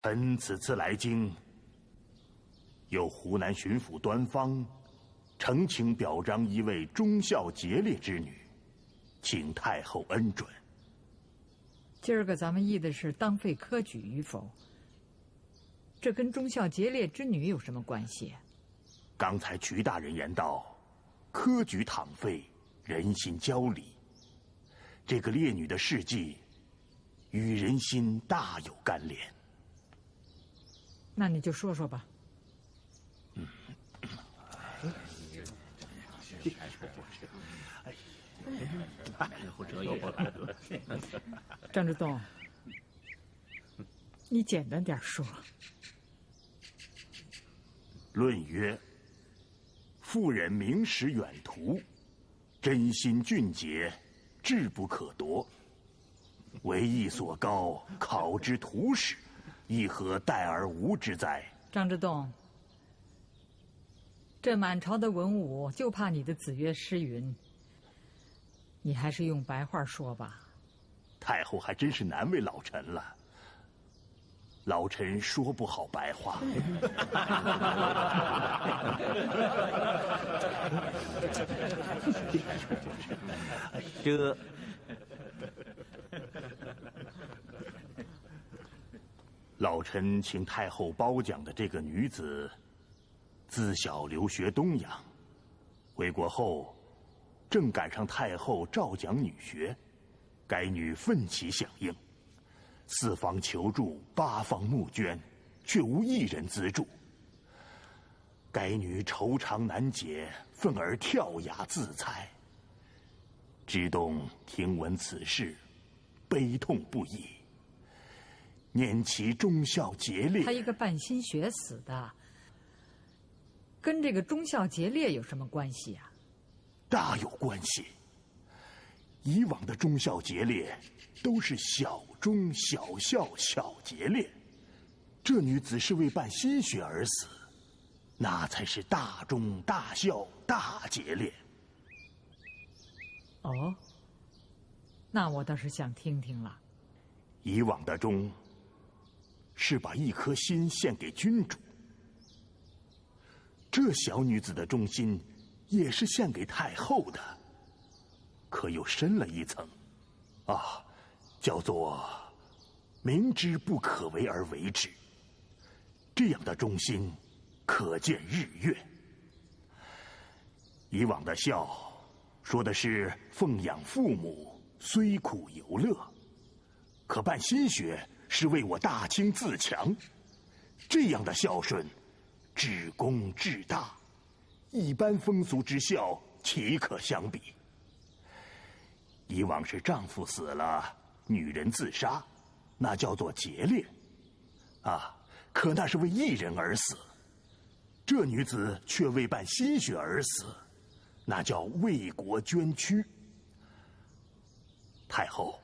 臣此次来京，由湖南巡抚端方呈请表彰一位忠孝节烈之女，请太后恩准。今儿个咱们议的是当废科举与否，这跟忠孝节烈之女有什么关系？刚才瞿大人言道，科举倘废，人心交离。这个烈女的事迹，与人心大有干连。那你就说说吧。张之洞，你简单点说。论曰：妇人明识远图，真心俊洁，志不可夺。为艺所高，考之徒史，亦何待而无之哉？张之洞，这满朝的文武就怕你的子曰诗云，你还是用白话说吧。太后还真是难为老臣了，老臣说不好白话。这老臣请太后褒奖的这个女子，自小留学东洋，回国后正赶上太后诏奖女学，该女奋起响应，四方求助，八方募捐，却无一人资助。该女愁肠难解，愤而跳崖自裁。知东听闻此事，悲痛不已。念其忠孝节烈，他一个办心学死的，跟这个忠孝节烈有什么关系啊？大有关系。以往的忠孝节烈都是小忠小孝小节烈，这女子是为办心学而死，那才是大忠大孝大节烈。哦，那我倒是想听听了。以往的忠是把一颗心献给君主，这小女子的忠心也是献给太后的，可又深了一层，啊，叫做明知不可为而为之。这样的忠心可见日月。以往的孝说的是奉养父母，虽苦犹乐，可办心学是为我大清自强，这样的孝顺至公至大，一般风俗之孝岂可相比？以往是丈夫死了，女人自杀，那叫做节烈啊，可那是为一人而死。这女子却为办心学而死，那叫为国捐躯。太后，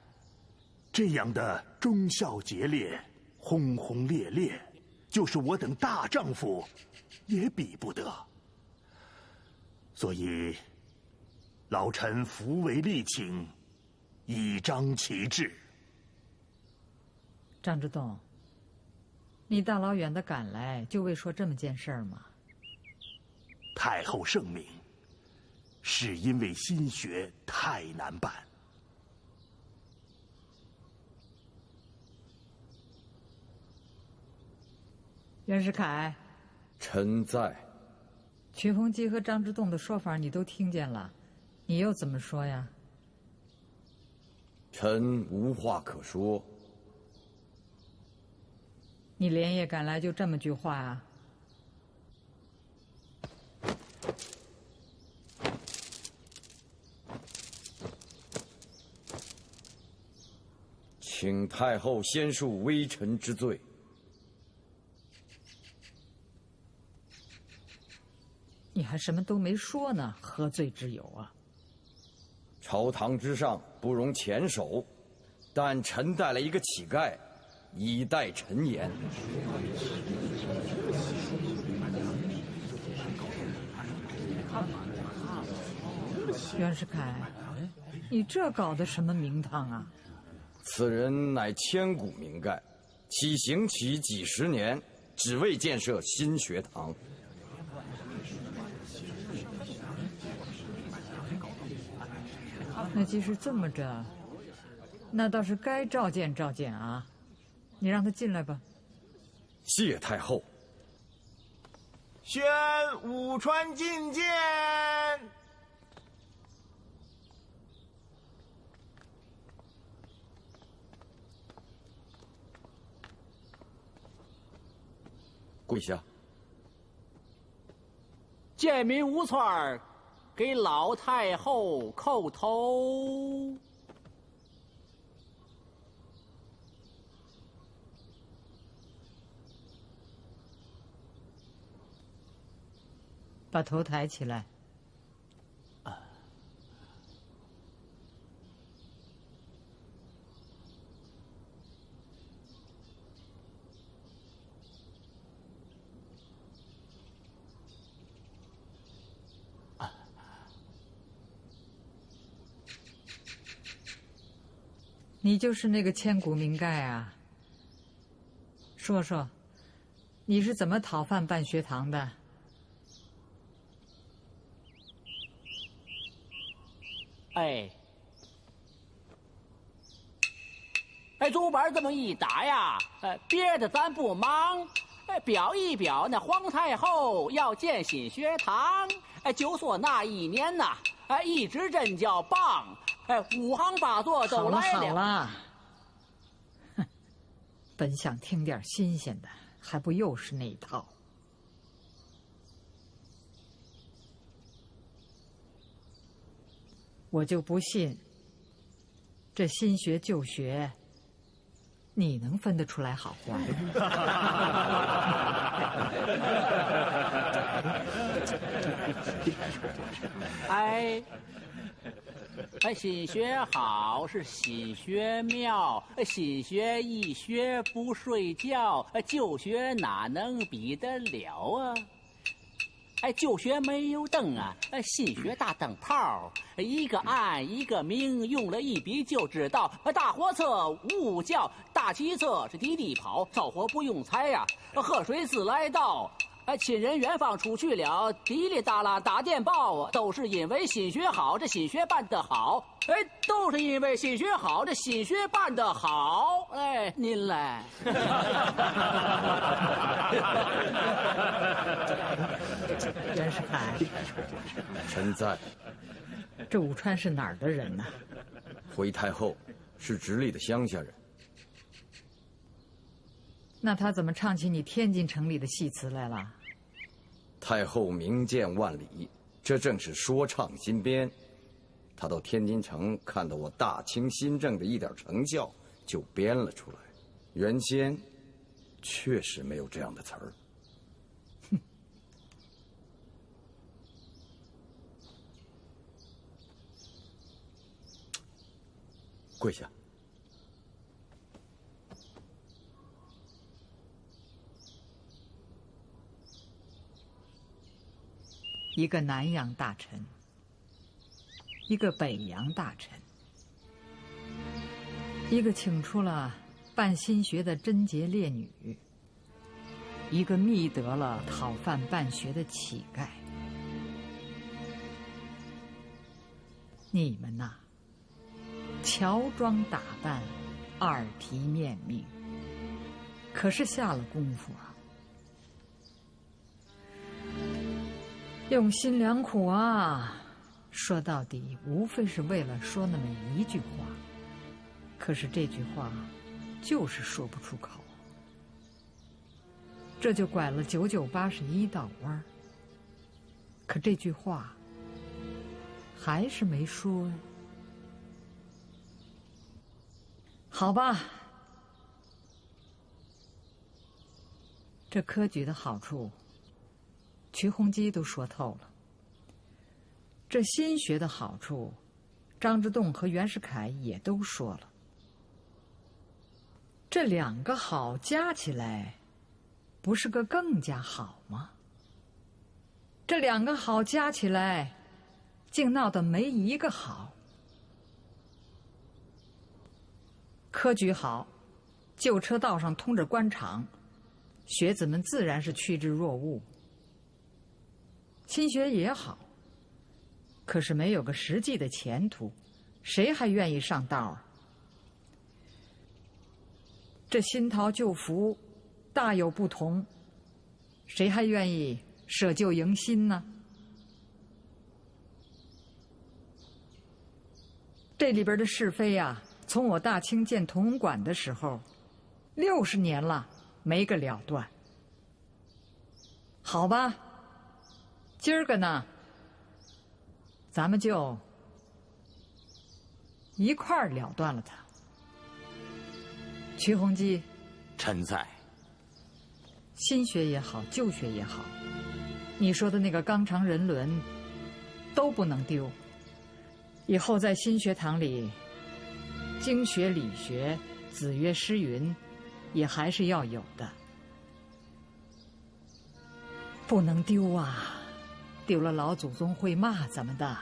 这样的忠孝节烈，轰轰烈烈，就是我等大丈夫也比不得。所以老臣扶为力请，以彰其志。张之洞，你大老远的赶来，就为说这么件事儿吗？太后圣明，是因为心学太难办。袁世凯，臣在。曲鸿基和张之洞的说法你都听见了，你又怎么说呀？臣无话可说。你连夜赶来就这么句话啊？请太后先恕微臣之罪。你还什么都没说呢，何罪之有啊？朝堂之上不容前手，但臣带了一个乞丐，以待臣言。袁世凯，你这搞的什么名堂啊？此人乃千古名丐，起行期几十年，只为建设新学堂。那既是这么着，那倒是该召见召见啊！你让他进来吧。谢太后。宣武川觐见。跪下。贱民吴川儿给老太后叩头。把头抬起来。你就是那个千古名盖啊！说说，你是怎么讨饭办学堂的？竹板这么一打呀，别的咱不忙，表一表那皇太后要建新学堂，就说那一年呐，一直真叫棒，五行八作都来了。好了，哼，本想听点新鲜的，还不又是那一套？我就不信，这新学旧学，你能分得出来好坏？新学好是新学妙，新学一学不睡觉，旧学哪能比得了啊？旧学没有灯啊，新学大灯泡，一个暗一个明，用了一笔就知道。大火车呜呜叫，大汽车是滴滴跑，烧火不用柴呀，喝水自来道。亲人远方出去了，滴哩哒啦打电报，都是因为新学好，这新学办得好。都是因为新学好，这新学办得好。您来。袁世凯，臣在。这武川是哪儿的人呢？回太后是直隶的乡下人。那他怎么唱起你天津城里的戏词来了？太后明鉴万里，这正是说唱新编。他到天津城看到我大清新政的一点成效，就编了出来。原先确实没有这样的词儿。哼，跪下。一个南洋大臣，一个北洋大臣，一个请出了办新学的贞洁烈女，一个觅得了讨饭办学的乞丐。你们呐，乔装打扮，耳提面命，可是下了功夫啊。用心良苦啊，说到底无非是为了说那么一句话，可是这句话就是说不出口，这就拐了981道弯儿，可这句话还是没说呀。好吧，这科举的好处瞿洪基都说透了，这新学的好处，张之洞和袁世凯也都说了。这两个好加起来，不是个更加好吗？这两个好加起来，竟闹得没一个好。科举好，旧车道上通着官场，学子们自然是趋之若鹜。新学也好，可是没有个实际的前途，谁还愿意上道啊？这新桃旧符，大有不同，谁还愿意舍旧迎新呢？这里边的是非啊，从我大清建同文馆的时候，60年了，没个了断。好吧，今儿个呢，咱们就一块儿了断了它。瞿洪基，臣在。新学也好，旧学也好，你说的那个纲常人伦都不能丢。以后在新学堂里，经学、理学、子曰诗云，也还是要有的，不能丢啊！丢了老祖宗会骂咱们的。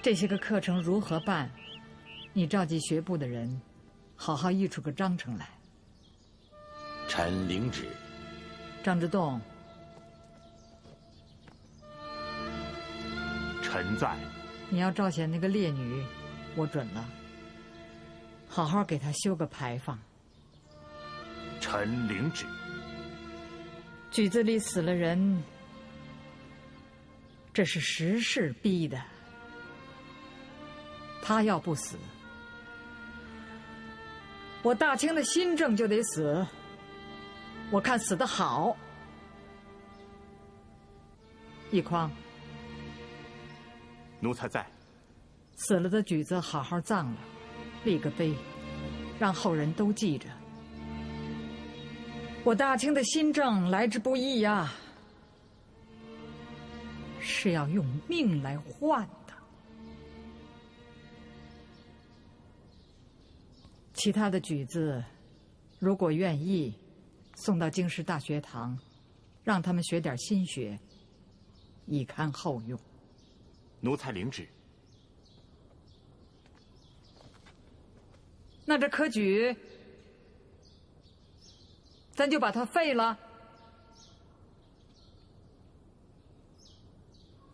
这些个课程如何办？你召集学部的人，好好议出个章程来。臣领旨。张之洞，臣在。你要召显那个烈女，我准了。好好给她修个牌坊。臣领旨。举子里死了人，这是时势逼的。他要不死，我大清的新政就得死。我看死得好。奕匡，奴才在。死了的举子好好葬了，立个碑，让后人都记着。我大清的新政来之不易呀，是要用命来换的。其他的举子，如果愿意，送到京师大学堂，让他们学点新学，以堪后用。奴才领旨。那这科举，咱就把它废了。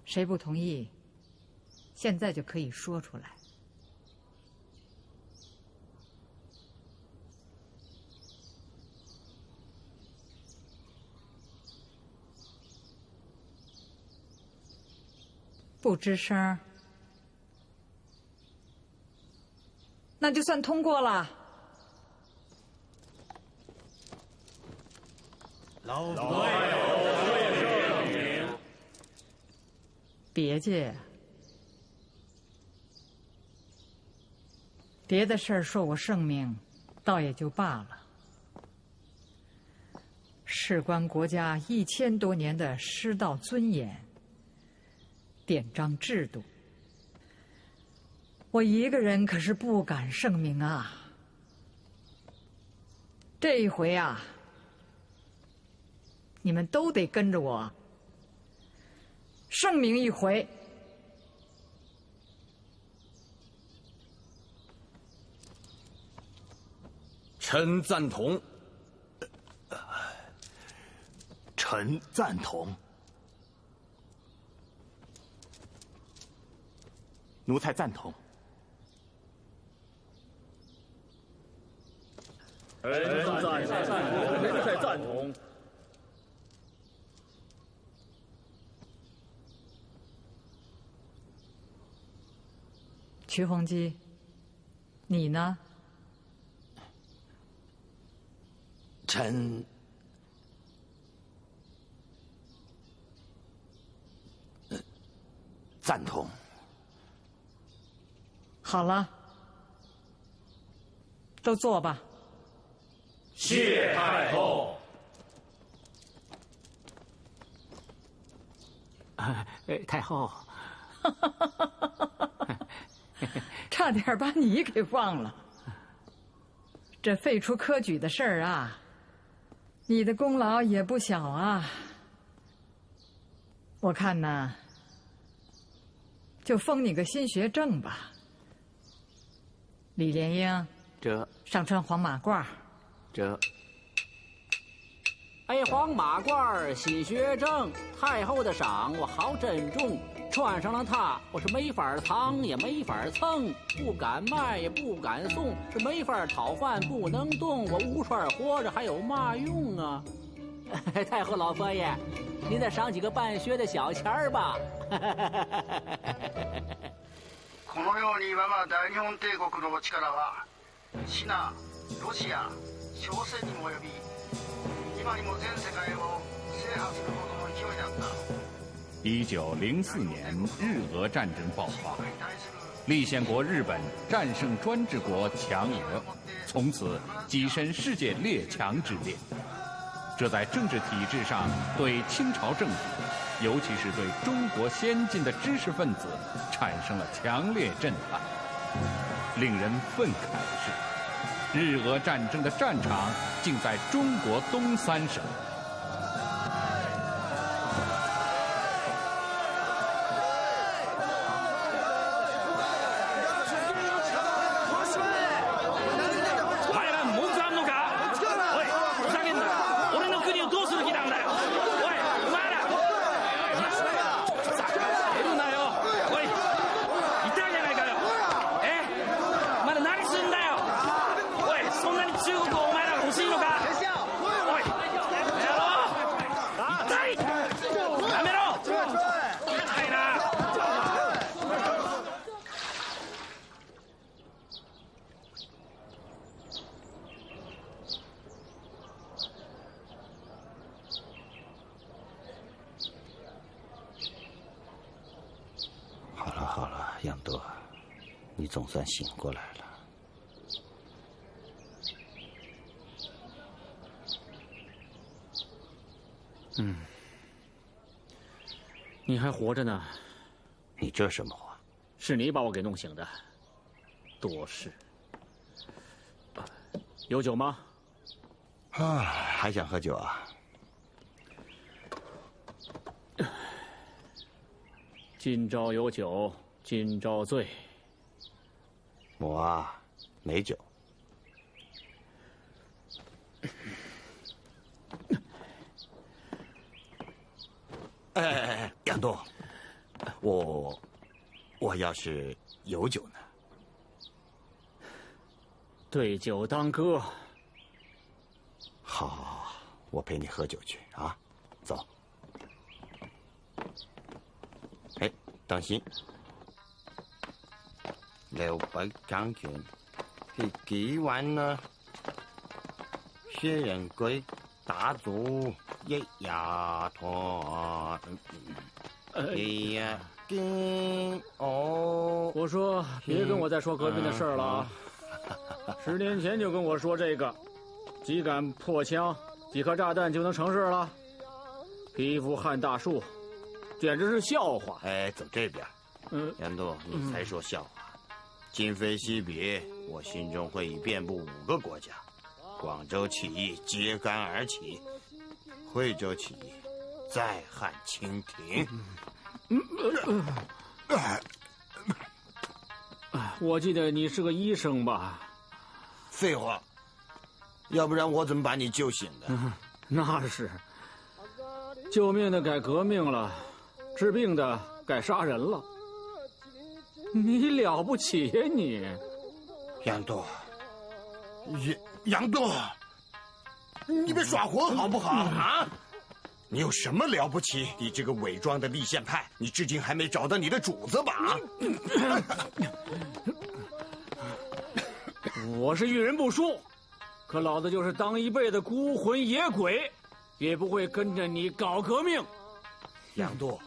谁不同意，现在就可以说出来。不吱声，那就算通过了。老子别介，别的事儿说我圣命，倒也就罢了。事关国家1000多年的师道尊严、典章制度，我一个人可是不敢圣明啊。这一回啊，你们都得跟着我圣明一回。臣赞同。臣赞同。奴才赞同。赞同。瞿洪基，你呢？臣赞同。好了，都坐吧。谢太后。太后，差点把你给忘了。这废除科举的事儿啊，你的功劳也不小啊。我看呢，就封你个新学正吧。李莲英，这上穿黄马褂。这。哎，黄马褂，新学正，太后的赏我好珍重。穿上了它，我是没法藏也没法蹭，不敢卖也不敢送，是没法讨饭不能动。我无串活着还有嘛用啊？太后老佛爷，您再赏几个半靴的小钱儿吧。このように今は大日本帝国の力はシナ、ロシア、朝鮮にも及び今にも全世界を制覇するほどの勢いだった。1904年，日俄战争爆发，立宪国日本战胜专制国强俄，从此跻身世界列强之列。这在政治体制上对清朝政府，尤其是对中国先进的知识分子，产生了强烈震撼。令人愤慨的是，日俄战争的战场竟在中国东三省。好了，杨多，你总算醒过来了。你还活着呢。你这什么话？是你把我给弄醒的，多事。有酒吗？还想喝酒啊？今朝有酒今朝醉。我没酒。杨东，我要是有酒呢？对酒当歌。好，我陪你喝酒去啊，走。哎，当心！600港元，係幾碗呢？薛仁貴打咗1日團，我说别跟我再说革命的事儿了啊！10年前就跟我说这个，几杆破枪、几颗炸弹就能成事了，匹夫撼大树，简直是笑话。哎，走这边。杨东，你才说笑话。今非昔比，我心中会已遍布5个国家。广州起义揭竿而起，惠州起义再撼清廷。我记得你是个医生吧？废话，要不然我怎么把你救醒的？那是，救命的改革命了，治病的改杀人了。你了不起呀你！杨东，杨东，你别耍混好不好啊？你有什么了不起？你这个伪装的立宪派，你至今还没找到你的主子吧？我是遇人不淑，可老子就是当一辈子孤魂野鬼，也不会跟着你搞革命。杨度，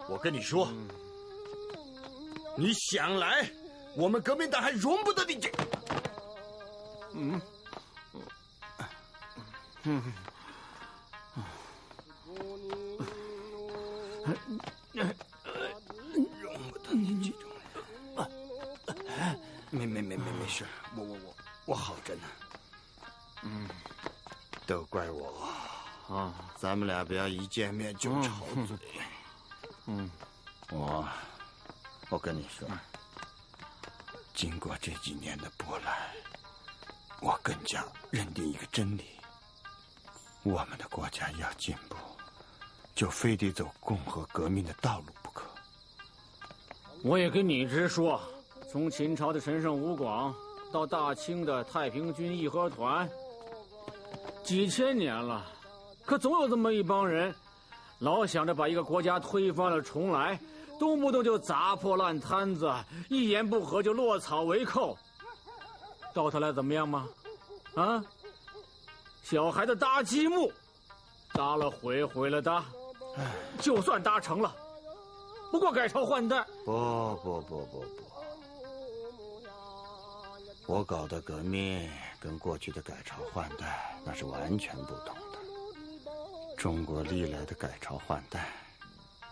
我跟你说，你想来，我们革命党还容不得你这。容不得你这种人。没事，我好着呢。都怪我啊！咱们俩不要一见面就吵嘴。我跟你说，经过这几年的波澜，我更加认定一个真理：我们的国家要进步，就非得走共和革命的道路不可。我也跟你直说，从秦朝的陈胜吴广到大清的太平军义和团，几千年了，可总有这么一帮人，老想着把一个国家推翻了重来，动不动就砸破烂摊子，一言不合就落草为寇。到头来怎么样吗？啊，小孩子搭积木，搭了毁了搭，就算搭成了，不过改朝换代。不，我搞的革命跟过去的改朝换代那是完全不同的。中国历来的改朝换代，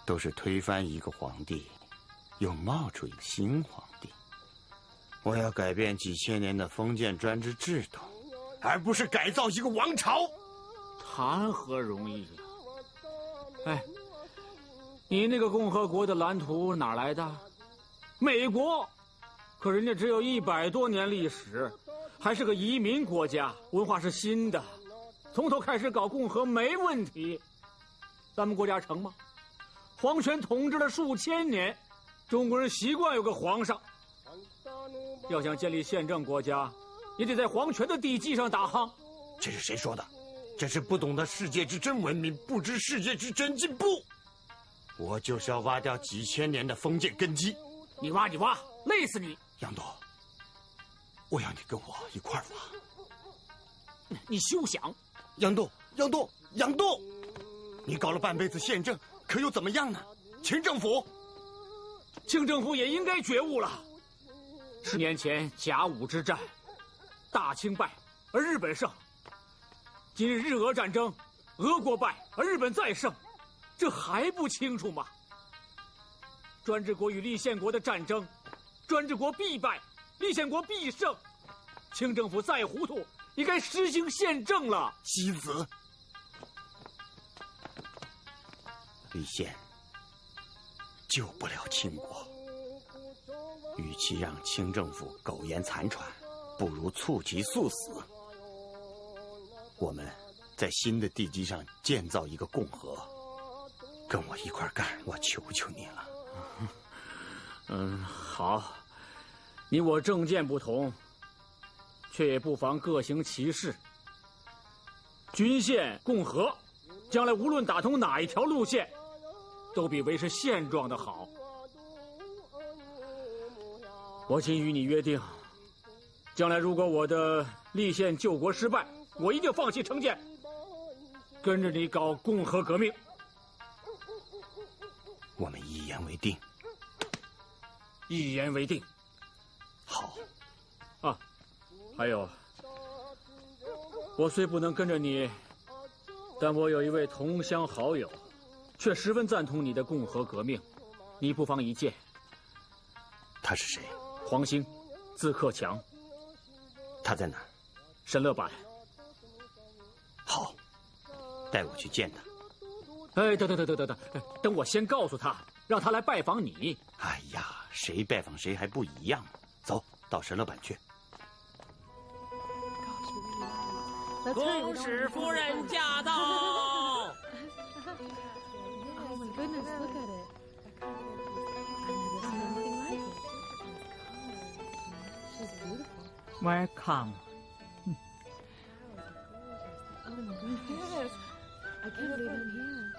都是推翻一个皇帝，又冒出一个新皇帝。我要改变几千年的封建专制制度，而不是改造一个王朝。谈何容易呀！哎，你那个共和国的蓝图哪来的？美国，可人家只有100多年历史，还是个移民国家，文化是新的，从头开始搞共和没问题。咱们国家成吗？皇权统治了数千年，中国人习惯有个皇上。要想建立宪政国家，也得在皇权的地基上打夯。这是谁说的？这是不懂得世界之真文明，不知世界之真进步。我就是要挖掉几千年的封建根基。你挖，累死你！杨斗，我要你跟我一块儿挖。你休想！杨斗，你搞了半辈子宪政，可又怎么样呢？清政府也应该觉悟了。10年前甲午之战，大清败而日本胜。今日日俄战争，俄国败而日本再胜，这还不清楚吗？专制国与立宪国的战争，专制国必败，立宪国必胜。清政府再糊涂，也该实行宪政了。西子，立宪救不了清国。与其让清政府苟延残喘，不如促其速死。我们在新的地基上建造一个共和，跟我一块干，我求求你了。好，你我政见不同，却也不妨各行其事。均宪共和，将来无论打通哪一条路线，都比维持现状的好。我今与你约定，将来如果我的立宪救国失败，我一定放弃成见，跟着你搞共和革命。我们一言为定。一言为定。好。啊，还有，我虽不能跟着你，但我有一位同乡好友，却十分赞同你的共和革命，你不妨一见。他是谁？黄兴，字克强。他在哪儿？沈乐坂。好，带我去见他。哎，等我先告诉他，让他来拜访你。哎呀，谁拜访谁还不一样吗？走到沈乐坂去。恭使夫人驾到。Oh my goodness, look at it. She's beautiful. Welcome. Oh my goodness. I can't believe I'm here.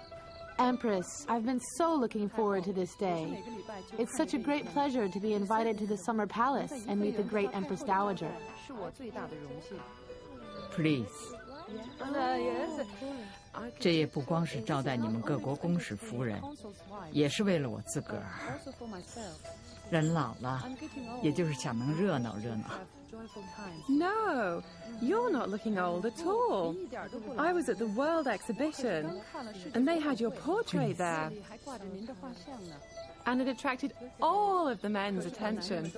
Empress, I've been so looking forward to this day. It's such a great pleasure to be invited to the Summer Palace and meet the great Empress Dowager. Please. 这也不光是招待你们各国公使夫人，也是为了我自个儿。人老了，也就是想能热闹热闹。No, you're not looking old at all. I was at the World Exhibition, and they had your portrait there. And it attracted all of the men's attention.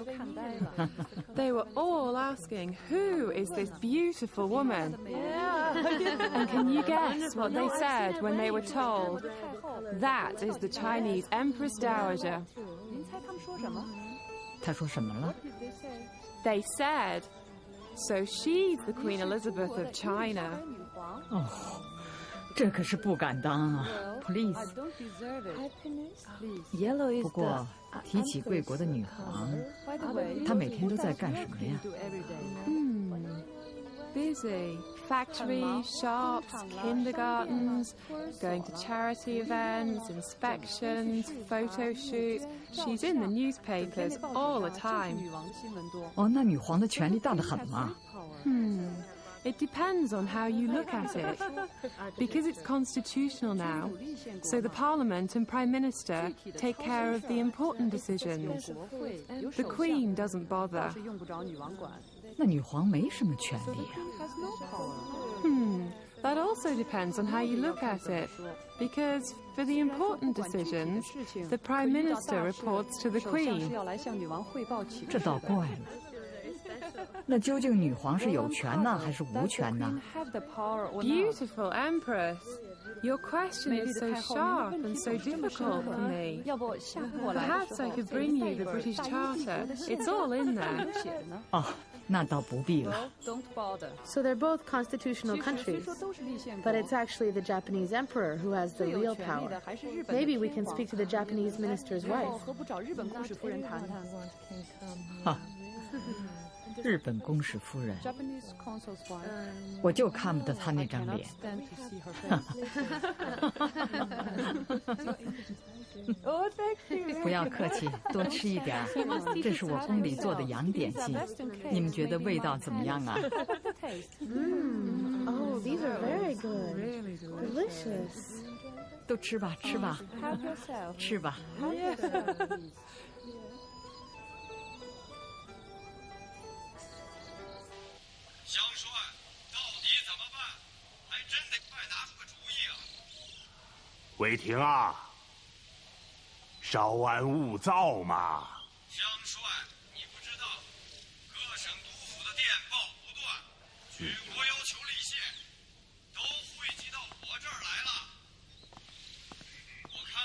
They were all asking, who is this beautiful woman? And can you guess what they said when they were told? That is the Chinese Empress Dowager. 他说什么了？ They said, So she's the Queen Elizabeth of China. 哦，这可是不敢当啊 ！Please。不过提起贵国的女皇，她每天都在干什么呀？Busy. Factories, shops, kindergartens, going to charity events, inspections, photo shoots. She's in the newspapers all the time. 哦，那女皇的权力大得很嘛。It depends on how you look at it. Because it's constitutional now, so the Parliament and Prime Minister take care of the important decisions. The Queen doesn't bother. 那女皇没什么权利啊。That also depends on how you look at it. Because for the important decisions, the Prime Minister reports to the Queen. 这倒怪了。那究竟女皇是有权呢，还是无权呢 ？Beautiful Empress, your question is so sharp and so difficult for me. Perhaps I could bring you the British Charter. It's all in there. 哦，那倒不必了。So they're both constitutional countries, but it's actually the Japanese emperor who has the real power. Maybe we can speak to the Japanese minister's wife. 哈。日本公使夫人，我就看不得她那张脸。不要客气，多吃一点。这是我宫里做的洋点心，你们觉得味道怎么样啊？Oh, these are very good, delicious. 都吃吧，吃吧，吃吧。香帅，到底怎么办？还真得快拿出个主意啊！韦霆啊，稍安勿躁嘛。香帅，你不知道，各省督府的电报不断，举国要求立宪，都汇集到我这儿来了。我看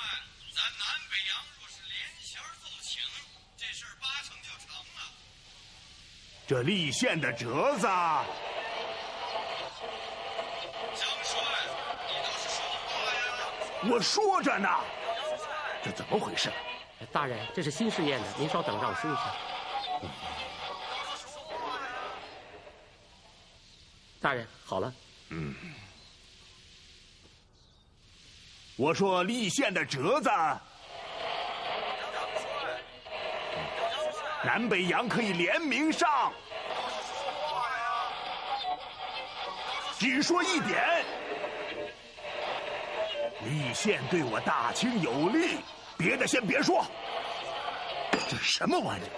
咱南北洋若是连弦奏请，这事儿8成就成了。这立宪的折子，香帅，你倒是说话呀！我说着呢，这怎么回事？大人，这是新试验的，您稍等，让我说一下。大人，好了。我说立宪的折子。南北洋可以联名上，只说一点，立宪对我大清有利，别的先别说。这什么玩意儿？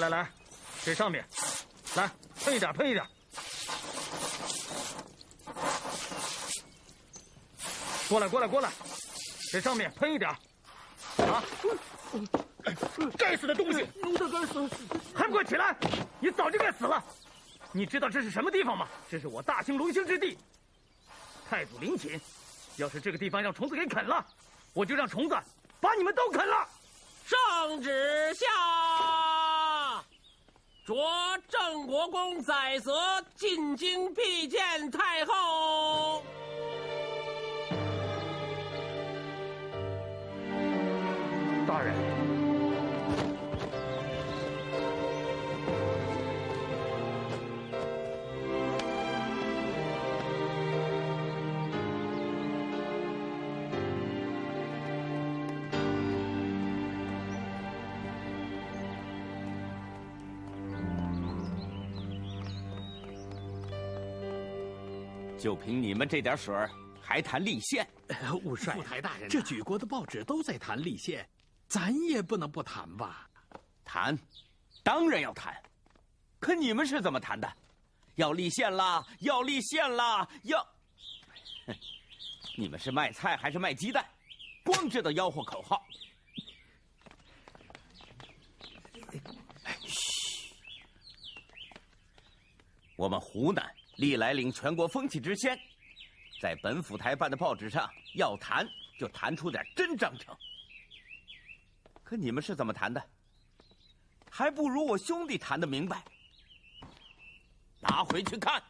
来，这上面，来喷一点，喷一点。过来，这上面喷一点。啊！该死的东西！奴才该死！还不快起来！你早就该死了！你知道这是什么地方吗？这是我大清龙兴之地。太祖陵寝，要是这个地方让虫子给啃了，我就让虫子把你们都啃了。圣旨下。着郑国公载泽进京必见太后。大人，就凭你们这点水儿，还谈立宪？务帅，副台大人，这举国的报纸都在谈立宪，咱也不能不谈吧？谈，当然要谈。可你们是怎么谈的？要立宪啦，要立宪啦，要……你们是卖菜还是卖鸡蛋？光知道吆喝口号。嘘，我们湖南历来领全国风气之先，在本府台办的报纸上要谈就谈出点真章程。可你们是怎么谈的？还不如我兄弟谈得明白。拿回去看。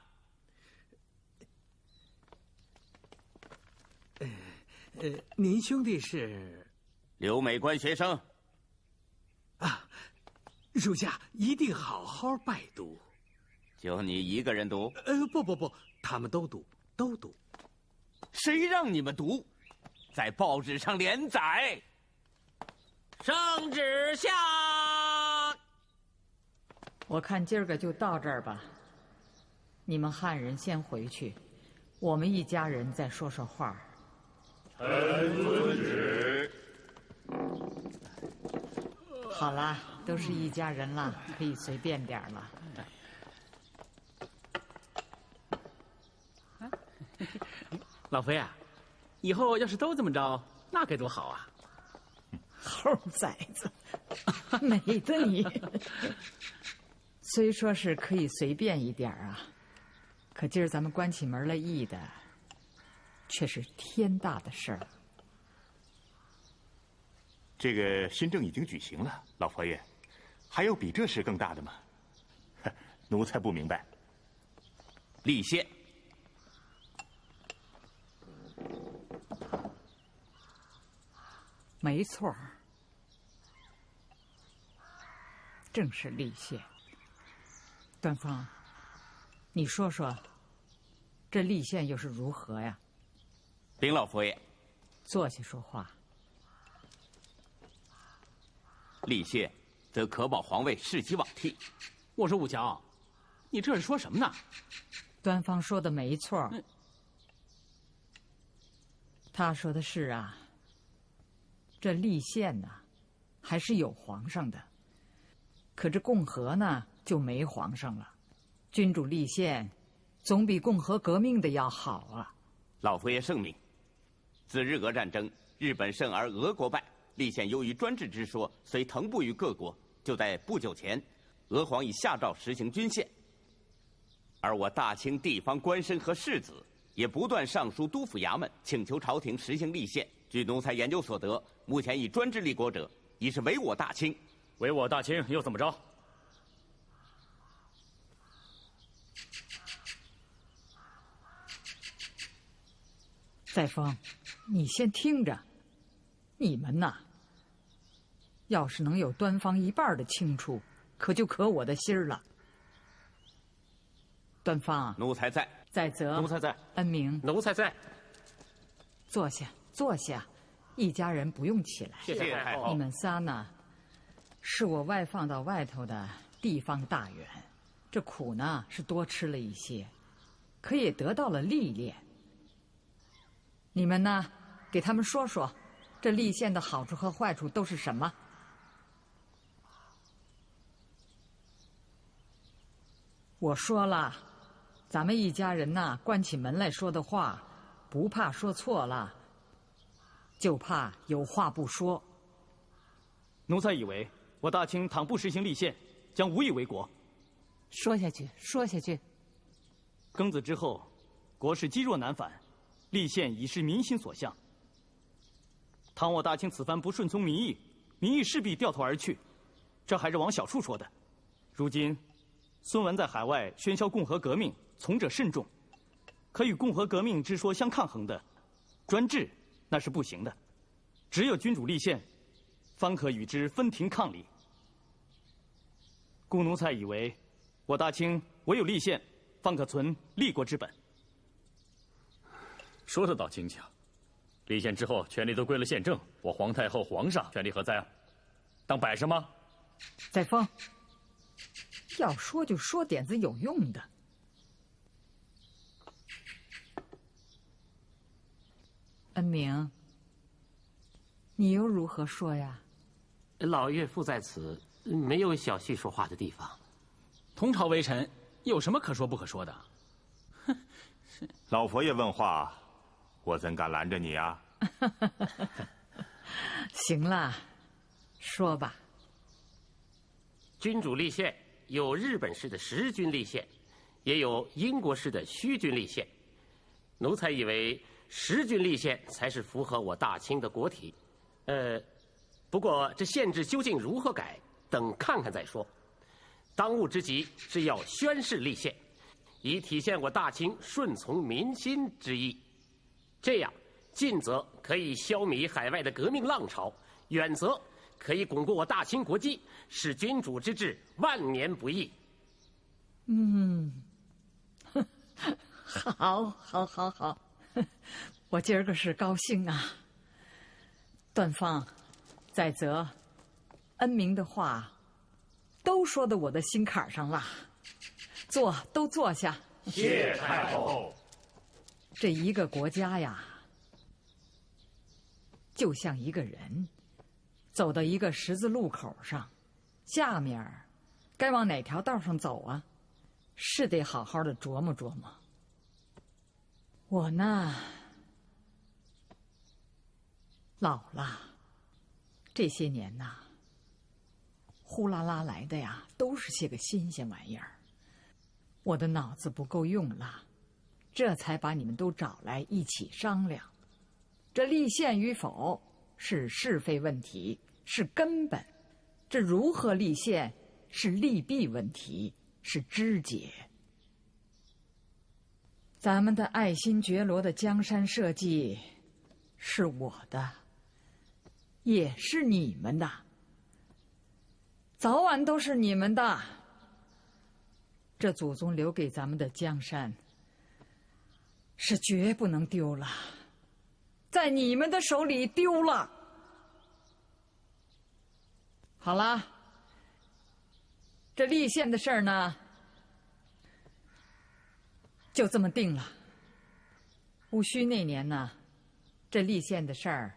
您兄弟是？刘美官学生。啊，属下一定好好拜读。就你一个人读？不，他们都读，都读。谁让你们读？在报纸上连载。圣旨下。我看今儿个就到这儿吧。你们汉人先回去，我们一家人再说说话。臣遵旨。好了，都是一家人了，可以随便点了。老佛爷，以后要是都这么着，那该多好啊！猴崽子，美的你！虽说是可以随便一点啊，可今儿咱们关起门来议的，却是天大的事儿。这个新政已经举行了，老佛爷，还有比这事更大的吗？奴才不明白。立宪。没错，正是立宪。端方，你说说，这立宪又是如何呀？禀老佛爷，坐下说话。立宪则可保皇位世袭罔替。我说武桥，你这是说什么呢？端方说的没错，他说的是啊。这立宪呢，还是有皇上的，可这共和呢就没皇上了。君主立宪，总比共和革命的要好啊！老佛爷圣明。自日俄战争，日本胜而俄国败，立宪由于专制之说虽腾布于各国，就在不久前，俄皇已下诏实行均宪。而我大清地方官绅和士子也不断上书督府衙门，请求朝廷实行立宪。据奴才研究所得，目前以专制立国者，已是唯我大清。唯我大清又怎么着？载沣，你先听着。你们呐，要是能有端方一半的清楚，可就可我的心儿了。端方，奴才在。在泽，奴才在。恩明，奴才在。坐下，坐下，一家人不用起来。谢谢太后。你们仨呢，是我外放到外头的地方大员，这苦呢是多吃了一些，可也得到了历练。你们呢，给他们说说，这立宪的好处和坏处都是什么？我说了，咱们一家人呐，关起门来说的话，不怕说错了，就怕有话不说。奴才以为我大清倘不实行立宪，将无以为国。说下去，说下去。庚子之后，国势积弱难返，立宪已是民心所向。倘我大清此番不顺从民意，民意势必掉头而去，这还是往小处说的。如今，孙文在海外喧嚣共和革命，从者甚众，可与共和革命之说相抗衡的，专制那是不行的。只有君主立宪，方可与之分庭抗礼。故奴才以为，我大清唯有立宪，方可存立国之本。说的倒轻巧，立宪之后，权力都归了宪政，我皇太后、皇上权力何在啊？当摆设吗？载沣，要说就说点子有用的。恩明，你又如何说呀？老岳父在此，没有小婿说话的地方。同朝为臣，有什么可说不可说的？老佛爷问话，我怎敢拦着你啊？行了，说吧。君主立宪有日本式的实君立宪，也有英国式的虚君立宪。奴才以为实君立宪才是符合我大清的国体。不过这宪制究竟如何改，等看看再说。当务之急是要宣誓立宪，以体现我大清顺从民心之意。这样，近则可以消弭海外的革命浪潮，远则可以巩固我大清国基，使君主之治万年不易。好，我今儿个是高兴啊。段芳、载泽、恩明的话，都说到我的心坎上了。都坐下。谢太后。这一个国家呀，就像一个人，走到一个十字路口上，下面该往哪条道上走啊？是得好好的琢磨琢磨。我呢，老了，这些年呐，呼啦啦来的呀，都是些个新鲜玩意儿。我的脑子不够用了，这才把你们都找来一起商量。这立宪与否是是非问题，是根本；这如何立宪是利弊问题，是枝节。咱们的爱新觉罗的江山社稷是我的，也是你们的，早晚都是你们的。这祖宗留给咱们的江山是绝不能丢了，在你们的手里丢了。好了，这立宪的事儿呢，就这么定了。戊戌那年呢，这立宪的事儿，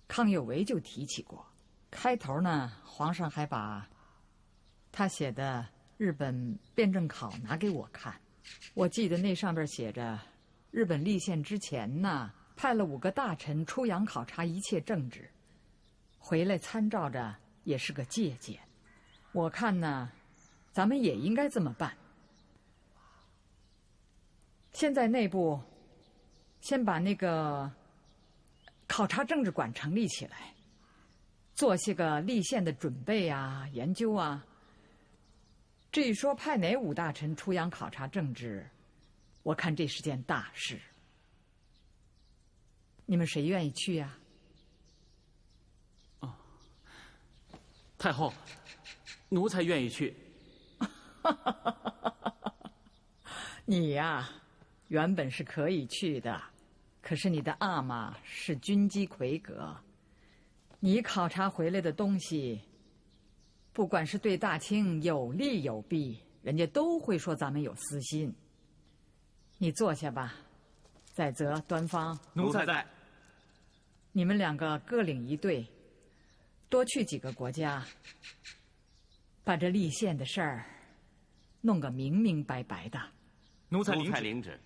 康有为就提起过。开头呢，皇上还把他写的日本辩证考拿给我看。我记得那上边写着，日本立宪之前呢，派了5个大臣出洋考察一切政治，回来参照着也是个借鉴。我看呢，咱们也应该这么办。现在内部先把那个考察政治馆成立起来，做些个立宪的准备啊、研究啊。至于说派哪5大臣出洋考察政治，我看这是件大事。你们谁愿意去呀？太后，奴才愿意去。你呀，原本是可以去的，可是你的阿玛是军机魁阁，你考察回来的东西，不管是对大清有利有弊，人家都会说咱们有私心。你坐下吧，载泽、端方。奴才在。你们2个各领一队，多去几个国家，把这立宪的事儿弄个明明白白的。奴才领旨。